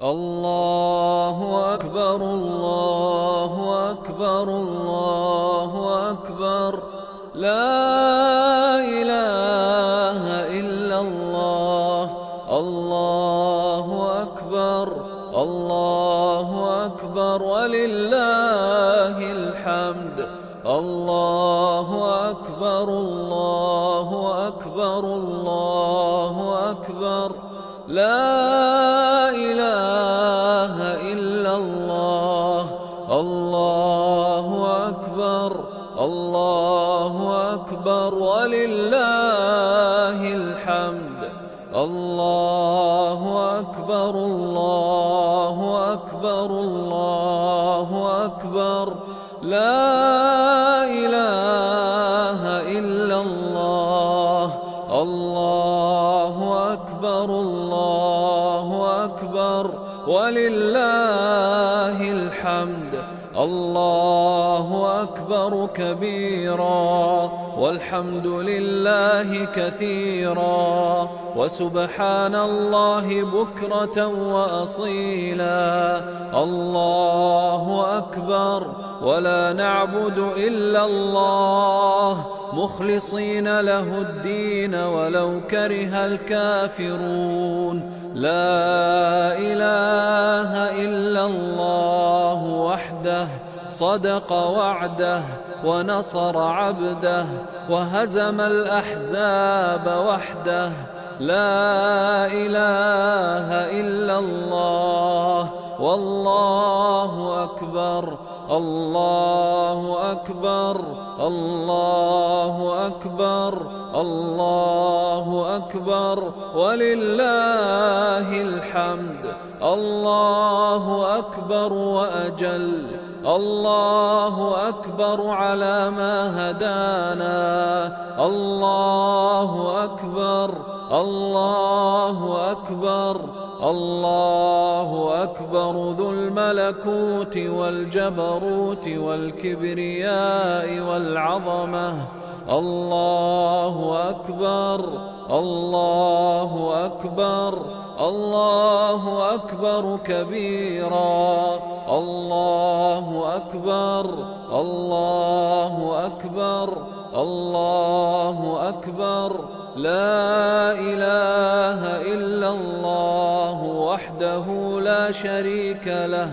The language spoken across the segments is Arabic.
الله أكبر الله أكبر الله أكبر لا إله إلا الله الله أكبر الله أكبر ولله الحمد الله أكبر الله أكبر الله أكبر لا إله إلا الله الله أكبر الله أكبر ولله الحمد الله أكبر الله أكبر الله أكبر لا إله إلا الله الله أكبر الله أكبر ولله الحمد الله أكبر كبيرا والحمد لله كثيرا وسبحان الله بكرة وأصيلا الله أكبر ولا نعبد إلا الله مخلصين له الدين ولو كره الكافرون لا إله إلا الله وحده صدق وعده ونصر عبده وهزم الأحزاب وحده لا إله إلا الله والله أكبر الله أكبر الله أكبر الله أكبر ولله الحمد الله أكبر وأجل الله أكبر على ما هدانا الله أكبر الله أكبر الله أكبر ذو الملكوت والجبروت والكبرياء والعظمة الله أكبر الله أكبر الله أكبر كبيرا الله أكبر الله أكبر الله أكبر لا إله إلا الله وحده لا شريك له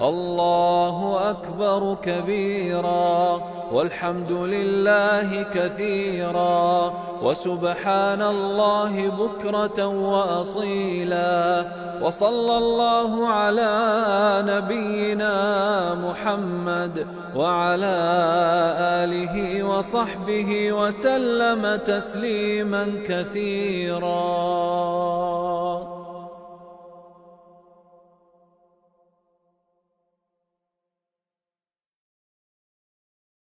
الله أكبر كبيرا والحمد لله كثيرا وسبحان الله بكرة وأصيلا وصلى الله على نبينا محمد وعلى آله وصحبه وسلم تسليما كثيرا.